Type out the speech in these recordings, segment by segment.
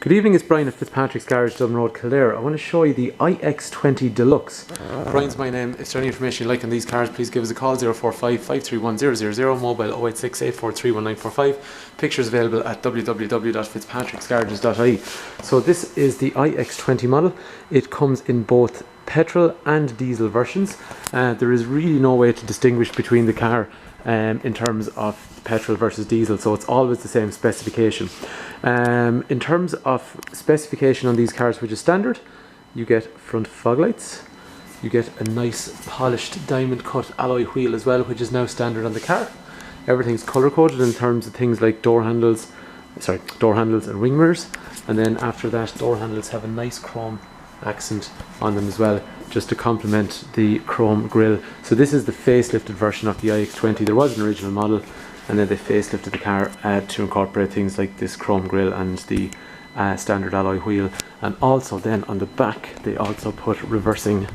Good evening, it's Brian at Fitzpatrick's Garage, Dublin Road, Kildare. I want to show you the iX-20 Deluxe. Brian's my name. If there's any information you like on these cars, please give us a call, 045 531 000, mobile 086 843 1945. Pictures available at www.fitzpatricksgarages.ie. So this is the iX-20 model. It comes in both petrol and diesel versions. There is really no way to distinguish between the car in terms of petrol versus diesel, so it's always the same specification. In terms of specification on these cars, which is standard, you get front fog lights, you get a nice polished diamond cut alloy wheel as well, which is now standard on the car. Everything's color coded in terms of things like door handles and wing mirrors, and then after that door handles have a nice chrome accent on them as well, just to complement the chrome grille. So this is the facelifted version of the iX-20. There was an original model, and then they facelifted the car to incorporate things like this chrome grille and the standard alloy wheel. And also then on the back they also put reversing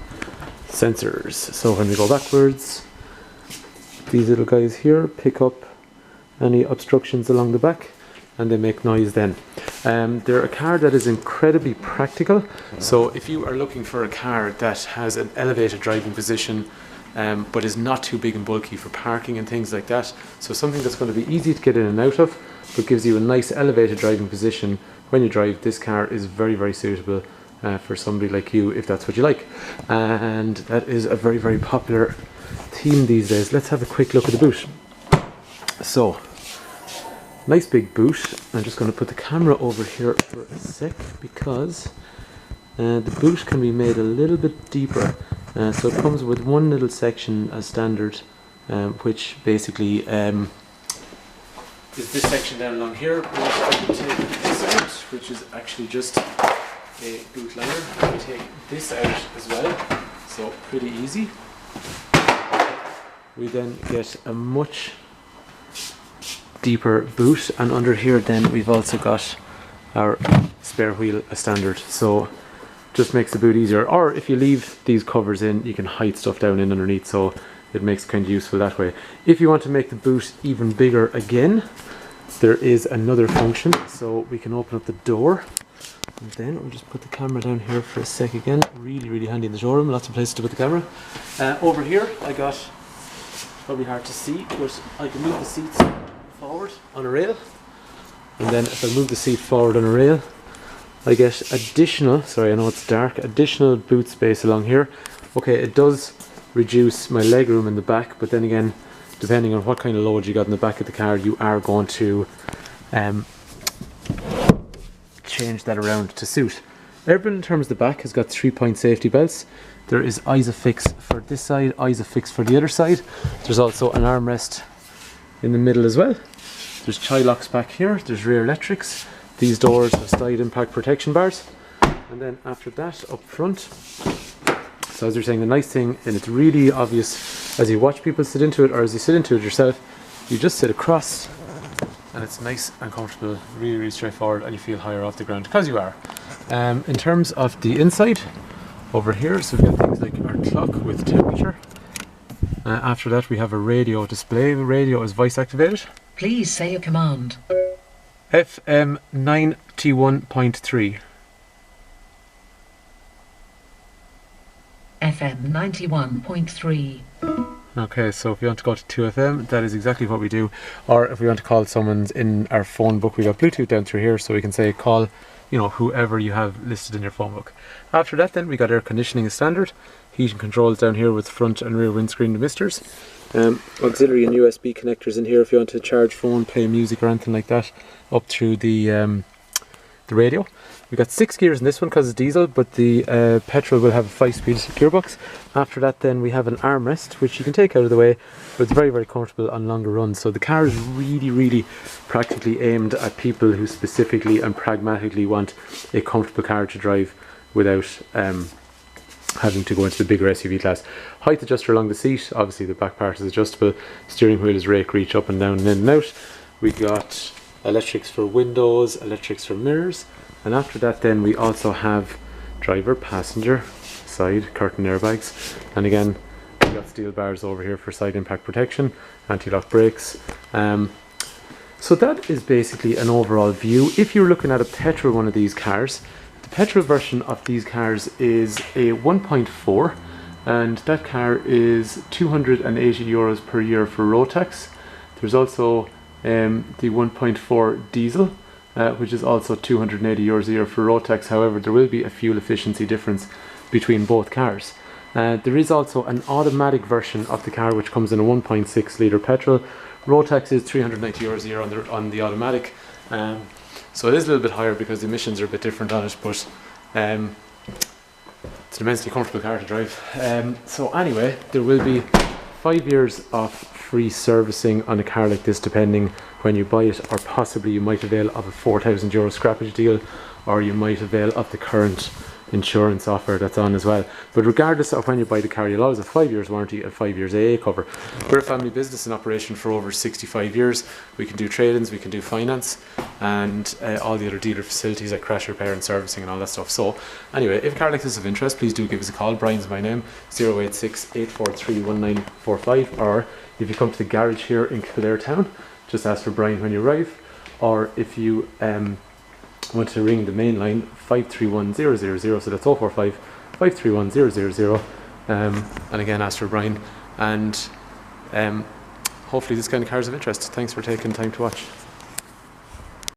sensors, so when we go backwards, these little guys here pick up any obstructions along the back and they make noise then. They're a car that is incredibly practical, so if you are looking for a car that has an elevated driving position but is not too big and bulky for parking and things like that, so something that's going to be easy to get in and out of but gives you a nice elevated driving position when you drive, this car is very, very suitable for somebody like you if that's what you like. And that is a very, very popular theme these days. Let's have a quick look at the boot. So nice big boot. I'm just going to put the camera over here for a sec because the boot can be made a little bit deeper. So it comes with one little section as standard, which basically is this section down along here. But I can take this out, which is actually just a boot liner. I can take this out as well, so pretty easy. We then get a much deeper boot, and under here then we've also got our spare wheel as standard, so just makes the boot easier. Or if you leave these covers in, you can hide stuff down in underneath, so it makes it kind of useful that way. If you want to make the boot even bigger again, there is another function, so we can open up the door, and then we'll just put the camera down here for a sec again. Really handy in the showroom, lots of places to put the camera. Over here I got, probably hard to see, but I can move the seats forward on a rail, and then if I move the seat forward on a rail I get additional, sorry I know it's dark, additional boot space along here. Okay, it does reduce my leg room in the back, but then again, depending on what kind of load you got in the back of the car, you are going to change that around to suit. Everything in terms of the back has got 3-point safety belts. There is ISOFIX for this side, ISOFIX for the other side. There's also an armrest in the middle as well. There's child locks back here, there's rear electrics. These doors have side impact protection bars. And then after that, up front, so as you're saying, the nice thing, and it's really obvious as you watch people sit into it or as you sit into it yourself, you just sit across and it's nice and comfortable, really straightforward, and you feel higher off the ground because you are. In terms of the inside, over here, so we've got things like our clock with temperature. After that we have a radio display. The radio is voice activated. Please say a command. FM 91.3. FM 91.3. Okay, so if you want to go to 2FM, that is exactly what we do. Or if we want to call someone's in our phone book, we got Bluetooth down through here, so we can say call, you know, whoever you have listed in your phone book. After that then we got air conditioning as standard, heating controls down here with front and rear windscreen emisters, auxiliary and USB connectors in here if you want to charge phone, play music or anything like that, up through the radio. We got 6 gears in this one because it's diesel, but the petrol will have a 5-speed gearbox. After that then we have an armrest which you can take out of the way, but it's very comfortable on longer runs. So the car is really practically aimed at people who specifically and pragmatically want a comfortable car to drive without having to go into the bigger SUV class. Height adjuster along the seat, obviously the back part is adjustable, steering wheel is rake reach up and down and in and out. We got electrics for windows, electrics for mirrors, and after that then we also have driver, passenger, side curtain airbags, and again we got steel bars over here for side impact protection, anti-lock brakes. So that is basically an overall view. If you're looking at a petrol one of these cars, the petrol version of these cars is a 1.4, and that car is €280 per year for road tax. There's also the 1.4 diesel, which is also €280 a year for road tax. However, there will be a fuel efficiency difference between both cars. There is also an automatic version of the car which comes in a 1.6 litre petrol. Road tax is €390 a year on the automatic, so it is a little bit higher because the emissions are a bit different on it, but it's an immensely comfortable car to drive. So anyway, there will be 5 years of free servicing on a car like this depending when you buy it, or possibly you might avail of a €4,000 scrappage deal, or you might avail of the current insurance offer that's on as well. But regardless of when you buy the car, you'll always have 5 years warranty and 5 years AA cover. We're a family business in operation for over 65 years. We can do trade-ins, we can do finance, and all the other dealer facilities like crash repair and servicing and all that stuff. So anyway, if a car like this is of interest, please do give us a call. Brian's my name, 086 843 1945, or if you come to the garage here in Kildare town, just ask for Brian when you arrive, or if you want to ring the main line, 531000, so that's 045 531000, and again ask for Brian, and hopefully this kind of car is of interest. Thanks for taking time to watch.